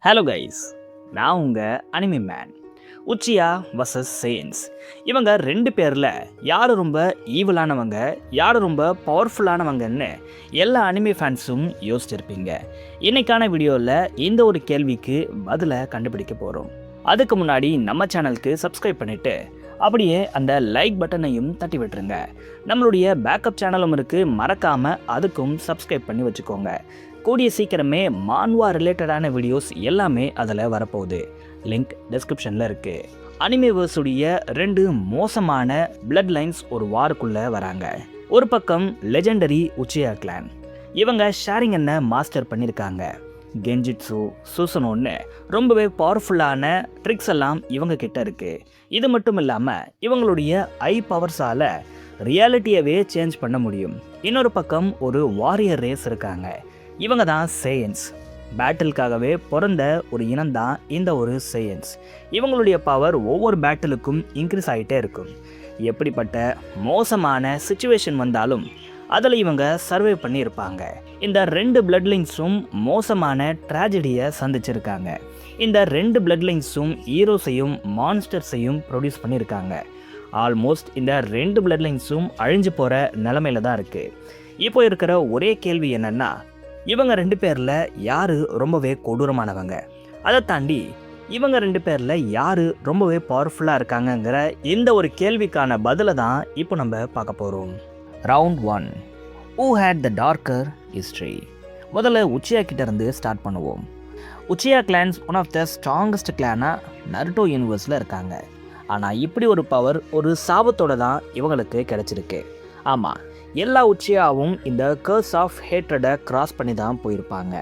Hello guys, நான் உங்கள் anime man. Uchiha versus Saiyans. இவங்க ரெண்டு பேரில் யார் ரொம்ப ஈவலானவங்க, யார் ரொம்ப பவர்ஃபுல்லானவங்கன்னு எல்லா அனிமி ஃபேன்ஸும் யோசிச்சிருப்பீங்க. இன்றைக்கான வீடியோவில் இந்த ஒரு கேள்விக்கு பதிலை கண்டுபிடிக்க போகிறோம். அதுக்கு முன்னாடி நம்ம சேனலுக்கு சப்ஸ்கிரைப் பண்ணிவிட்டு அப்படியே அந்த லைக் பட்டனையும் தட்டி விட்டுருங்க. நம்மளுடைய பேக்கப் சேனலும் இருக்குது, மறக்காமல் அதுக்கும் சப்ஸ்கிரைப் பண்ணி வச்சுக்கோங்க. கூடிய சீக்கிரமே மான்வா ரிலேட்டடான வீடியோஸ் எல்லாமே அதில் வரப்போகுது. லிங்க் டிஸ்கிரிப்ஷனில் இருக்குது. அனிமேவர்ஸுடைய ரெண்டு மோசமான பிளட் லைன்ஸ் ஒரு வாருக்குள்ளே வராங்க. ஒரு பக்கம் லெஜெண்டரி உச்சியா கிளான். இவங்க ஷேரிங் என்ன மாஸ்டர் பண்ணியிருக்காங்க. கெஞ்சிட்ஸு, சுசனோன்னு ரொம்பவே பவர்ஃபுல்லான ட்ரிக்ஸ் எல்லாம் இவங்க கிட்ட இருக்குது. இது மட்டும் இல்லாமல் இவங்களுடைய ஐ பவர்ஸால் ரியாலிட்டியவே சேஞ்ச் பண்ண முடியும். இன்னொரு பக்கம் ஒரு வாரியர் ரேஸ் இருக்காங்க. இவங்க தான் சேயன்ஸ். பேட்டிலுக்காகவே பிறந்த ஒரு இனம் தான் இந்த ஒரு சேயன்ஸ். இவங்களுடைய பவர் ஒவ்வொரு பேட்டிலுக்கும் இன்க்ரீஸ் ஆகிட்டே இருக்கும். எப்படிப்பட்ட மோசமான சுச்சுவேஷன் வந்தாலும் அதில் இவங்க சர்வே பண்ணியிருப்பாங்க. இந்த ரெண்டு பிளட் லைன்ஸும் மோசமான ட்ராஜடியை சந்திச்சிருக்காங்க. இந்த ரெண்டு பிளட் லைன்ஸும் ஹீரோஸையும் மான்ஸ்டர்ஸையும் ப்ரொடியூஸ் பண்ணியிருக்காங்க. ஆல்மோஸ்ட் இந்த ரெண்டு பிளட் லைன்ஸும் அழிஞ்சு போகிற நிலமையில தான் இருக்குது. இப்போ இருக்கிற ஒரே கேள்வி என்னென்னா, இவங்க ரெண்டு பேரில் யார் ரொம்பவே கொடூரமானவங்க, அதை தாண்டி இவங்க ரெண்டு பேரில் யார் ரொம்பவே பவர்ஃபுல்லாக இருக்காங்கங்கிற இந்த ஒரு கேள்விக்கான பதிலை தான் இப்போ நம்ம பார்க்க போகிறோம். Round 1. Who had the darker history? முதல்ல உச்சியா கிட்ட இருந்து ஸ்டார்ட் பண்ணுவோம். Uchiha clans one of the strongest கிளானாக நருட்டோ யூனிவர்ஸில் இருக்காங்க. ஆனால் இப்படி ஒரு பவர் ஒரு சாபத்தோடு தான் இவங்களுக்கு கிடச்சிருக்கு. ஆமாம், எல்லா உச்சியாவும் இந்த கர்ஸ் ஆஃப் ஹேட்ரடை கிராஸ் பண்ணி தான் போயிருப்பாங்க.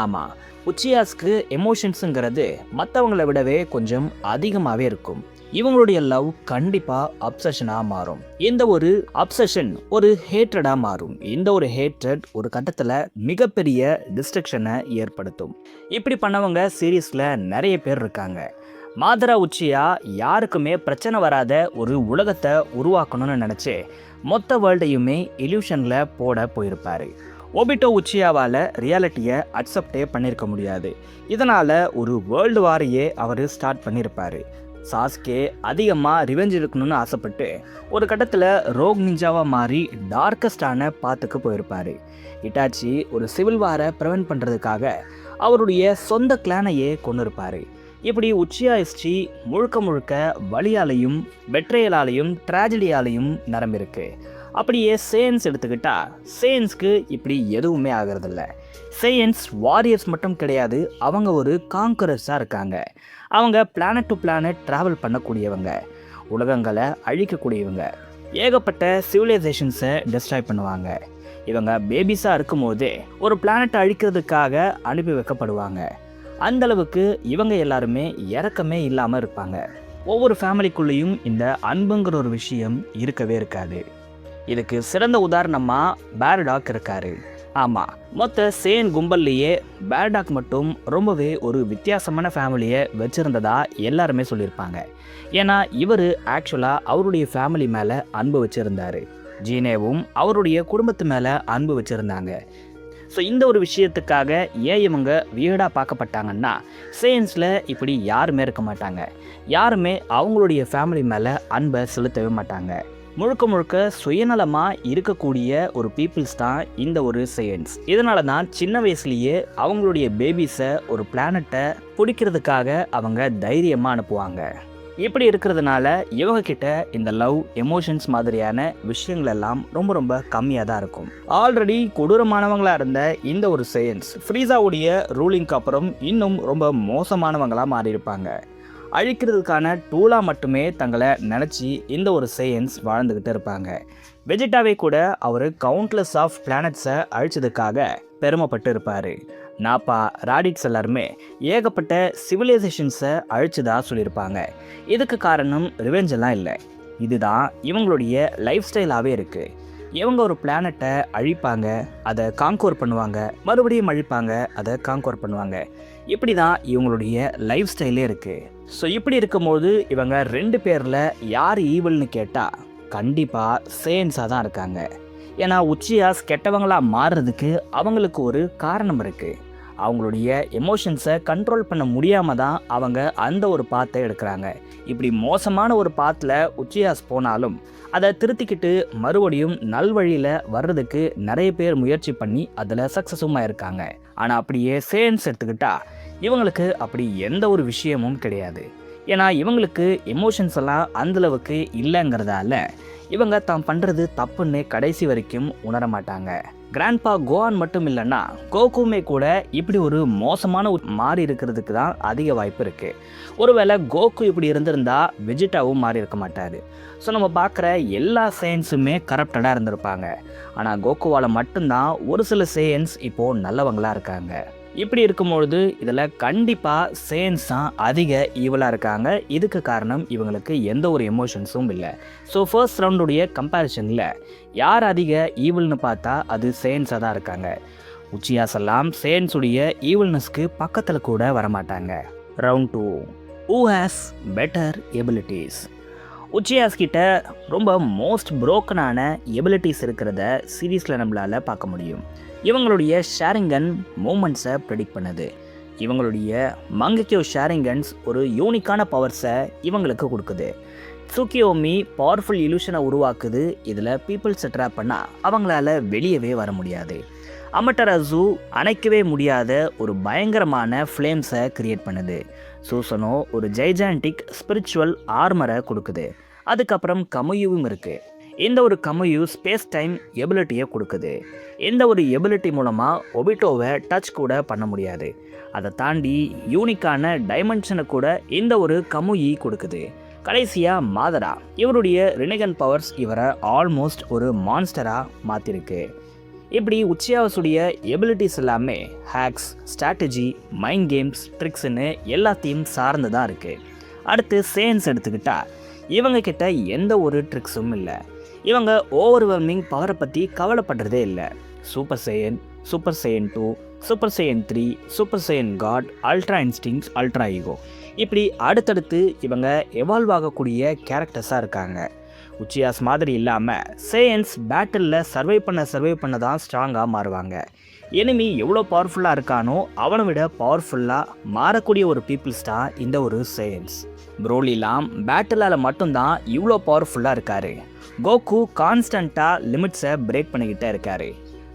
ஆமாம், உச்சியாஸ்க்கு எமோஷன்ஸுங்கிறது மற்றவங்களை விடவே கொஞ்சம் அதிகமாகவே இருக்கும். இவங்களுடைய லவ் கண்டிப்பாக அப்சஷனாக மாறும். இந்த ஒரு அப்சஷன் ஒரு ஹேட்ரடாக மாறும். இந்த ஒரு ஹேட்ரட் ஒரு கட்டத்தில் மிகப்பெரிய டிஸ்ட்ரக்ஷனை ஏற்படுத்தும். இப்படி பண்ணவங்க சீரீஸில் நிறைய பேர் இருக்காங்க. மாதரா உச்சியா யாருக்குமே பிரச்சனை வராத ஒரு உலகத்தை உருவாக்கணும்னு நினச்சி மொத்த வேர்ல்டையுமே இல்யூஷனில் போட போயிருப்பார். ஒபிட்டோ உச்சியாவால் ரியாலிட்டியை அக்செப்டே பண்ணியிருக்க முடியாது. இதனால் ஒரு வேர்ல்டு வாரையே அவர் ஸ்டார்ட் பண்ணியிருப்பார். சாஸ்கே அதிகமாக ரிவெஞ்ச் இருக்கணும்னு ஆசைப்பட்டு ஒரு கட்டத்தில் ரோக் நிஞ்சாவாக மாறி டார்க்கஸ்டான பாத்துக்கு போயிருப்பார். இட்டாச்சி ஒரு சிவில் வாரை ப்ரிவென்ட் பண்ணுறதுக்காக அவருடைய சொந்த கிளானையே கொண்டு இருப்பார். இப்படி உச்சியா ஹிஸ்ட்ரி முழுக்க முழுக்க வலியாலையும் பெட்ரேயலாலையும் ட்ராஜடியாலையும் நிரம்பியிருக்கு. அப்படியே சேயன்ஸ் எடுத்துக்கிட்டா சேயன்ஸ்க்கு இப்படி எதுவுமே ஆகிறதில்ல. சேயன்ஸ் வாரியர்ஸ் மட்டும் கிடையாது, அவங்க ஒரு காங்கரர்ஸாக இருக்காங்க. அவங்க பிளானட் டு பிளானட் ட்ராவல் பண்ணக்கூடியவங்க, உலகங்களை அழிக்கக்கூடியவங்க, ஏகப்பட்ட சிவிலைசேஷன்ஸை டெஸ்ட்ராய் பண்ணுவாங்க. இவங்க பேபிஸாக இருக்கும்போதே ஒரு பிளானட்டை அழிக்கிறதுக்காக அனுப்பி வைக்கப்படுவாங்க. அந்தளவுக்கு இவங்க எல்லாருமே இறக்கமே இல்லாமல் இருப்பாங்க. ஒவ்வொரு ஃபேமிலிக்குள்ளேயும் இந்த அன்புங்கிற ஒரு விஷயம் இருக்கவே இருக்காது. இதுக்கு சிறந்த உதாரணமாக பேரடாக் இருக்காரு. ஆமாம், மொத்த சேன் கும்பல்லையே பேரடாக் மட்டும் ரொம்பவே ஒரு வித்தியாசமான ஃபேமிலியை வச்சுருந்ததா எல்லாருமே சொல்லியிருப்பாங்க. ஏன்னா இவர் ஆக்சுவலாக அவருடைய ஃபேமிலி மேலே அன்பு வச்சுருந்தார். ஜீனேவும் அவருடைய குடும்பத்து மேலே அன்பு வச்சுருந்தாங்க. ஸோ இந்த ஒரு விஷயத்துக்காக ஏன் இவங்க வியர்டாக பார்க்கப்பட்டாங்கன்னா, சேயன்ஸில் இப்படி யாருமே இருக்க மாட்டாங்க. யாருமே அவங்களுடைய ஃபேமிலி மேலே அன்பை செலுத்தவே மாட்டாங்க. முழுக்க முழுக்க சுயநலமாக இருக்கக்கூடிய ஒரு பீப்புள்ஸ் தான் இந்த ஒரு சேயன்ஸ். இதனால தான் சின்ன வயசுலேயே அவங்களுடைய பேபிஸை ஒரு பிளானட்டை பிடிக்கிறதுக்காக அவங்க தைரியமாக அனுப்புவாங்க. இப்படி இருக்கிறதுனால இவங்க கிட்ட இந்த லவ் எமோஷன்ஸ் மாதிரியான விஷயங்கள் எல்லாம் ரொம்ப ரொம்ப கம்மியாக தான் இருக்கும். ஆல்ரெடி கொடூரமானவங்களாக இருந்த இந்த ஒரு சேயன்ஸ் ஃப்ரீஸாவுடைய ரூலிங்க்கு அப்புறம் இன்னும் ரொம்ப மோசமானவங்களாக மாறியிருப்பாங்க. அழிக்கிறதுக்கான டூலாக மட்டுமே தங்களை நினச்சி இந்த ஒரு சேயன்ஸ் வாழ்ந்துக்கிட்டு இருப்பாங்க. வெஜிட்டாவே கூட அவர் கவுண்ட்லெஸ் ஆஃப் பிளானட்ஸை அழிச்சதுக்காக பெருமைப்பட்டு இருப்பார். நாப்பா, ராடிட்ஸ் எல்லாருமே ஏகப்பட்ட சிவிலைசேஷன்ஸை அழிச்சதா சொல்லியிருப்பாங்க. இதுக்கு காரணம் ரிவெஞ்செல்லாம் இல்லை, இதுதான் இவங்களுடைய லைஃப் ஸ்டைலாகவே இருக்குது. இவங்க ஒரு பிளானட்டை அழிப்பாங்க, அதை காங்கோர் பண்ணுவாங்க, மறுபடியும் அழிப்பாங்க, அதை காங்கோர் பண்ணுவாங்க. இப்படி தான் இவங்களுடைய லைஃப் ஸ்டைலே இருக்குது. ஸோ இப்படி இருக்கும்போது இவங்க ரெண்டு பேரில் யார் ஈவல்னு கேட்டால் கண்டிப்பாக சேயன்ஸாக தான் இருக்காங்க. ஏன்னா உச்சியாஸ் கெட்டவங்களாக மாறுறதுக்கு அவங்களுக்கு ஒரு காரணம் இருக்குது. அவங்களுடைய எமோஷன்ஸை கண்ட்ரோல் பண்ண முடியாமல் தான் அவங்க அந்த ஒரு பாத்தை எடுக்கிறாங்க. இப்படி மோசமான ஒரு பாத்தில் உச்சியாஸ் போனாலும் அதை திருத்திக்கிட்டு மறுபடியும் நல்வழியில் வர்றதுக்கு நிறைய பேர் முயற்சி பண்ணி அதில் சக்ஸஸுமாக இருக்காங்க. ஆனால் அப்படியே சேன்ஸ் எடுத்துக்கிட்டா இவங்களுக்கு அப்படி எந்த ஒரு விஷயமும் கிடையாது. ஏன்னா இவங்களுக்கு எமோஷன்ஸ் எல்லாம் அந்தளவுக்கு இல்லைங்கிறதால இவங்க தான் பண்ணுறது தப்புன்னு கடைசி வரைக்கும் உணர மாட்டாங்க. கிராண்ட்பா கோவான் மட்டும் இல்லைன்னா கோகுமே கூட இப்படி ஒரு மோசமான மாறி இருக்கிறதுக்கு தான் அதிக வாய்ப்பு இருக்குது. ஒருவேளை கோகு இப்படி இருந்திருந்தா வெஜிடாவும் மாறி இருக்க மாட்டார். ஸோ நம்ம பார்க்குற எல்லா சேயன்ஸுமே கரப்டடாக இருந்திருப்பாங்க. ஆனால் கோகுவால் மட்டும்தான் ஒரு சில சேயன்ஸ் இப்போது நல்லவங்களாக இருக்காங்க. இப்படி இருக்கும்பொழுது இதில் கண்டிப்பாக சேயன்ஸ் தான் அதிக ஈவலாக இருக்காங்க. இதுக்கு காரணம் இவங்களுக்கு எந்த ஒரு எமோஷன்ஸும் இல்லை. ஸோ ஃபர்ஸ்ட் ரவுண்டுடைய கம்பேரிசனில் யார் அதிக ஈவல்னு பார்த்தா அது சேயன்ஸாக தான் இருக்காங்க. உச்சியாஸ் எல்லாம் சேயன்ஸுடைய ஈவல்னஸ்க்கு பக்கத்தில் கூட வரமாட்டாங்க. Round 2, who has better abilities. Uchihas கிட்ட ரொம்ப மோஸ்ட் புரோக்கனான எபிலிட்டிஸ் இருக்கிறத சீரீஸில் நம்மளால் பார்க்க முடியும். இவங்களுடைய ஷேரிங்கன் மூமெண்ட்ஸை ப்ரெடிக்ட் பண்ணுது. இவங்களுடைய மங்கக்கியோ ஷேரிங்கன்ஸ் ஒரு யூனிக்கான பவர்ஸை இவங்களுக்கு கொடுக்குது. சுக்கியோமி பவர்ஃபுல் இலூஷனை உருவாக்குது. இதில் பீப்புள்ஸை ட்ராப் பண்ணால் அவங்களால வெளியவே வர முடியாது. அமட்டராசு அணைக்கவே முடியாத ஒரு பயங்கரமான ஃப்ளேம்ஸை கிரியேட் பண்ணுது. சூசனோ ஒரு ஜைஜான்டிக் ஸ்பிரிச்சுவல் ஆர்மரை கொடுக்குது. அதுக்கப்புறம் கமுயுவும் இருக்குது. இந்த ஒரு கமுயு ஸ்பேஸ் டைம் எபிலிட்டியை கொடுக்குது. இந்த ஒரு எபிலிட்டி மூலமாக ஒபிட்டோவை டச் கூட பண்ண முடியாது. அதை தாண்டி யூனிக்கான டைமென்ஷனை கூட இந்த ஒரு கமுயி கொடுக்குது. கடைசியாக மாதரா, இவருடைய ரினகன் பவர்ஸ் இவரை ஆல்மோஸ்ட் ஒரு மான்ஸ்டராக மாற்றிருக்கு. இப்படி உச்சியாவசுடைய எபிலிட்டிஸ் எல்லாமே ஹேக்ஸ், ஸ்ட்ராட்டஜி, மைண்ட் கேம்ஸ், ட்ரிக்ஸ்ன்னு எல்லாத்தையும் சார்ந்து தான் இருக்குது. அடுத்து சேயன்ஸ் எடுத்துக்கிட்டா இவங்க கிட்ட எந்த ஒரு ட்ரிக்ஸும் இல்லை. இவங்க ஓவர்வெல்மிங் பவரை பற்றி கவலைப்படுறதே இல்லை. Super Saiyan, super Saiyan 2, super Saiyan 3, super Saiyan god, ultra instinct, ultra ego, இப்படி அடுத்தடுத்து இவங்க எவால்வ் ஆகக்கூடிய கேரக்டர்ஸாக இருக்காங்க. உச்சியாஸ் மாதிரி இல்லாமல் சேயன்ஸ் பேட்டிலில் சர்வை பண்ண தான் ஸ்ட்ராங்காக மாறுவாங்க. எனிமி எவ்வளோ பவர்ஃபுல்லாக இருக்கானோ அவனை விட பவர்ஃபுல்லாக மாறக்கூடிய ஒரு பீப்புள்ஸ் தான் இந்த ஒரு சேயன்ஸ். ப்ரோலிலாம் பேட்டிலால் மட்டும்தான் இவ்வளோ பவர்ஃபுல்லாக இருக்கார். கோகு கான்ஸ்டண்ட்டாக லிமிட்ஸை பிரேக் பண்ணிக்கிட்டே இருக்கார்.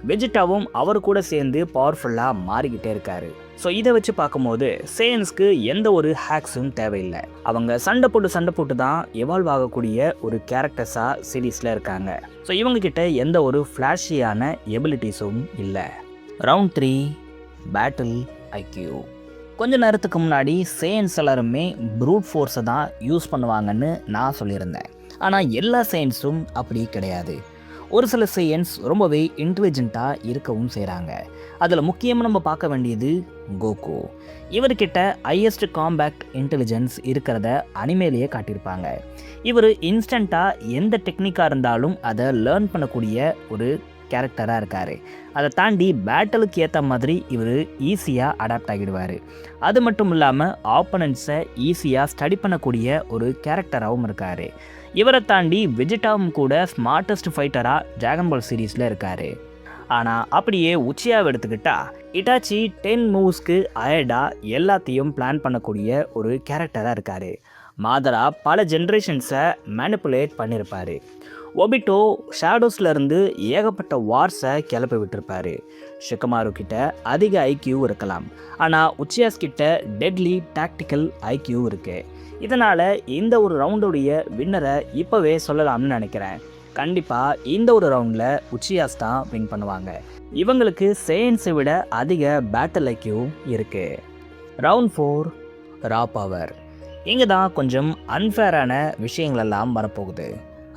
வெஜிடாவும் அவர் கூட சேர்ந்து பவர்ஃபுல்லாக மாறிக்கிட்டே இருக்கார். ஸோ இதை வச்சு பார்க்கும்போது சேயன்ஸ்க்கு எந்த ஒரு ஹேக்ஸும் தேவையில்லை. அவங்க சண்டை போட்டு தான் எவால்வ் ஆகக்கூடிய ஒரு கேரக்டர்ஸாக சீரீஸில் இருக்காங்க. ஸோ இவங்கக்கிட்ட எந்த ஒரு ஃப்ளாஷியான எபிலிட்டிஸும் இல்லை. Round 3, battle IQ. கொஞ்ச நேரத்துக்கு முன்னாடி சேயன்ஸ் எல்லாருமே ப்ரூட் ஃபோர்ஸை தான் யூஸ் பண்ணுவாங்கன்னு நான் சொல்லியிருந்தேன். ஆனால் எல்லா சேயன்ஸும் அப்படி கிடையாது. ஒரு சில சேயன்ஸ் ரொம்பவே இன்டெலிஜென்ட்டாக இருக்கவும் செய்கிறாங்க. அதில் முக்கியமாக நம்ம பார்க்க வேண்டியது கோகு. இவர்கிட்ட ஹையஸ்ட் காம்பேக்ட் இன்டெலிஜென்ஸ் இருக்கிறத அனிமேலேயே காட்டியிருப்பாங்க. இவர் இன்ஸ்டண்ட்டாக எந்த டெக்னிக்காக இருந்தாலும் அதை லேர்ன் பண்ணக்கூடிய ஒரு கேரக்டராக இருக்கார். அதை தாண்டி பேட்டலுக்கு ஏற்ற மாதிரி இவர் ஈஸியாக அடாப்ட் ஆகிடுவார். அது மட்டும் இல்லாமல் ஆப்பனன்ட்ஸை ஈஸியாக ஸ்டடி பண்ணக்கூடிய ஒரு கேரக்டராகவும் இருக்கார். இவரை தாண்டி வெஜிடாவும் கூட ஸ்மார்ட்டஸ்ட் ஃபைட்டராக டிராகன் பால் சீரீஸில் இருக்கார். ஆனால் அப்படியே உச்சியாவை எடுத்துக்கிட்டா இட்டாச்சி 10 மூவ்ஸ்க்கு அயடாக எல்லாத்தையும் பிளான் பண்ணக்கூடிய ஒரு கேரக்டராக இருக்கார். மாதரா பல ஜென்ரேஷன்ஸை மேனிப்புலேட் பண்ணியிருப்பார். ஒபிட்டோ ஷேடோஸ்லேருந்து ஏகப்பட்ட வார்ஸை கிளப்பி விட்டுருப்பார். ஷிகமாரு கிட்ட அதிக ஐக்யூ இருக்கலாம், ஆனால் உச்சியாஸ் கிட்ட டெட்லி டாக்டிக்கல் ஐக்யூ இருக்குது. இதனால் இந்த ஒரு ரவுண்டுடைய வின்னரை இப்போவே சொல்லலாம்னு நினைக்கிறேன். கண்டிப்பாக இந்த ஒரு ரவுண்டில் உச்சியாஸ் தான் வின் பண்ணுவாங்க. இவங்களுக்கு சேயன்ஸை விட அதிக பேட்டில் ஐக்யூ இருக்குது. ரவுண்ட் 4, ரா பவர். இங்கே தான் கொஞ்சம் அன்ஃபேரான விஷயங்களெல்லாம் வரப்போகுது.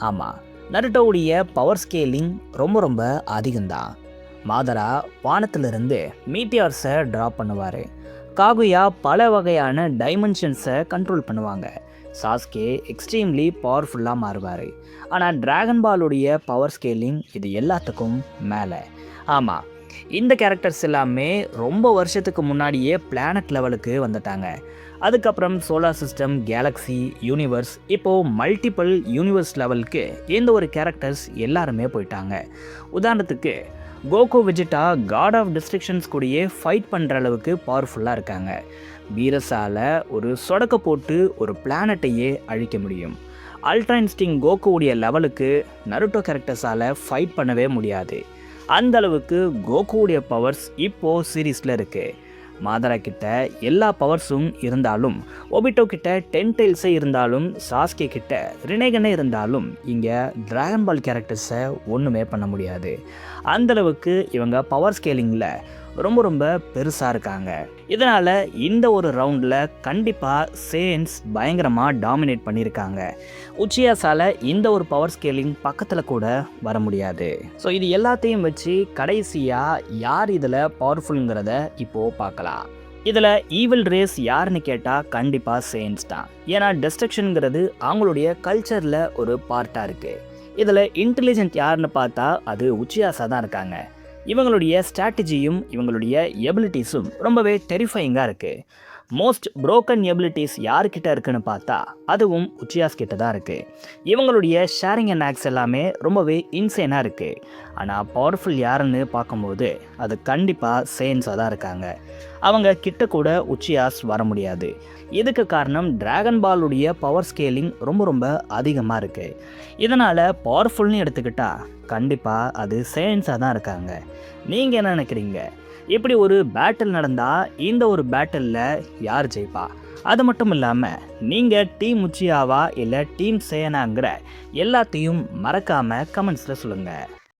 ஆமாம், நருட்டோவுடைய பவர் ஸ்கேலிங் ரொம்ப அதிகம்தான். மாதரா வானத்திலிருந்து மீட்டியார்ஸை ட்ராப் பண்ணுவார். காகுயா பல வகையான டைமென்ஷன்ஸை கண்ட்ரோல் பண்ணுவாங்க. சாஸ்கே எக்ஸ்ட்ரீம்லி பவர்ஃபுல்லாக மாறுவார். ஆனால் டிராகன் பாலுடைய பவர் ஸ்கேலிங் இது எல்லாத்துக்கும் மேலே. ஆமாம், இந்த கேரக்டர்ஸ் எல்லாமே ரொம்ப வருஷத்துக்கு முன்னாடியே பிளானட் லெவலுக்கு வந்துட்டாங்க. அதுக்கப்புறம் சோலார் சிஸ்டம், கேலக்ஸி, யூனிவர்ஸ், இப்போது மல்டிபிள் யூனிவர்ஸ் லெவலுக்கு இந்த ஒரு கேரக்டர்ஸ் எல்லாருமே போயிட்டாங்க. உதாரணத்துக்கு கோகு வெஜிடா காட் ஆஃப் டிஸ்ட்ரிக்ஷன்ஸ் கூடயே ஃபைட் பண்ணுற அளவுக்கு பவர்ஃபுல்லாக இருக்காங்க. பீரஸால் ஒரு சொடக்க போட்டு ஒரு பிளானட்டையே அழிக்க முடியும். அல்ட்ரா இன்ஸ்டிங் கோகுவுடைய லெவலுக்கு நருட்டோ கேரக்டர்ஸால் ஃபைட் பண்ணவே முடியாது. அந்த அளவுக்கு கோகுவுடைய பவர்ஸ் இப்போது சீரீஸில் இருக்குது. மாதரா கிட்ட எல்லா பவர்ஸும் இருந்தாலும், ஒபிட்டோ கிட்ட 10 டைல்ஸே இருந்தாலும், சாஸ்கே கிட்ட ரினேகனே இருந்தாலும் இங்கே டிராகன் பால் கேரக்டர்ஸை ஒன்றுமே பண்ண முடியாது. அந்தளவுக்கு இவங்க பவர் ஸ்கேலிங்கில் ரொம்ப ரொம்ப பெருசாக இருக்காங்க. இதனால் இந்த ஒரு ரவுண்டில் கண்டிப்பாக சேயன்ஸ் பயங்கரமாக டாமினேட் பண்ணியிருக்காங்க. உச்சியாஸால் இந்த ஒரு பவர் ஸ்கேலிங் பக்கத்தில் கூட வர முடியாது. ஸோ இது எல்லாத்தையும் வச்சு கடைசியாக யார் இதில் பவர்ஃபுல்ங்கிறத இப்போது பார்க்கலாம். இதில் ஈவில் ரேஸ் யாருன்னு கேட்டால் கண்டிப்பாக சேயன்ஸ் தான். ஏன்னா டெஸ்ட்ரக்ஷனுங்கிறது அவங்களுடைய கல்ச்சரில் ஒரு பார்ட்டாக இருக்குது. இதில் இன்டெலிஜென்ட் யாருன்னு பார்த்தா அது உச்சியாஸா தான் இருக்காங்க. இவங்களுடைய ஸ்ட்ராட்டஜியும் இவங்களுடைய எபிலிட்டிஸும் ரொம்பவே டெரிஃபைங்காக இருக்குது. மோஸ்ட் புரோக்கன் எபிலிட்டிஸ் யார்கிட்ட இருக்குன்னு பார்த்தா அதுவும் உச்சியாஸ் கிட்ட தான் இருக்குது. இவங்களுடைய ஷேரிங் அண்ட் ஆக்ஸ் எல்லாமே ரொம்பவே இன்சேனாக இருக்குது. ஆனால் பவர்ஃபுல் யாருன்னு பார்க்கும்போது அது கண்டிப்பாக சேயன்ஸாக தான் இருக்காங்க. அவங்க கிட்ட கூட உச்சியாஸ் வர முடியாது. இதுக்கு காரணம் டிராகன் பாலுடைய பவர் ஸ்கேலிங் ரொம்ப ரொம்ப அதிகமாக இருக்குது. இதனால் பவர்ஃபுல்னு எடுத்துக்கிட்டால் கண்டிப்பாக அது சேயன்ஸாக தான் இருக்காங்க. நீங்கள் என்ன நினைக்கிறீங்க? இப்படி ஒரு பேட்டில் நடந்தால் இந்த ஒரு பேட்டிலில் யார் ஜெயிப்பா? அது மட்டும் இல்லாமல் நீங்கள் டீம் உச்சியாவா இல்லை டீம் சேயனாங்கிற எல்லாத்தையும் மறக்காமல் கமெண்ட்ஸில் சொல்லுங்கள்.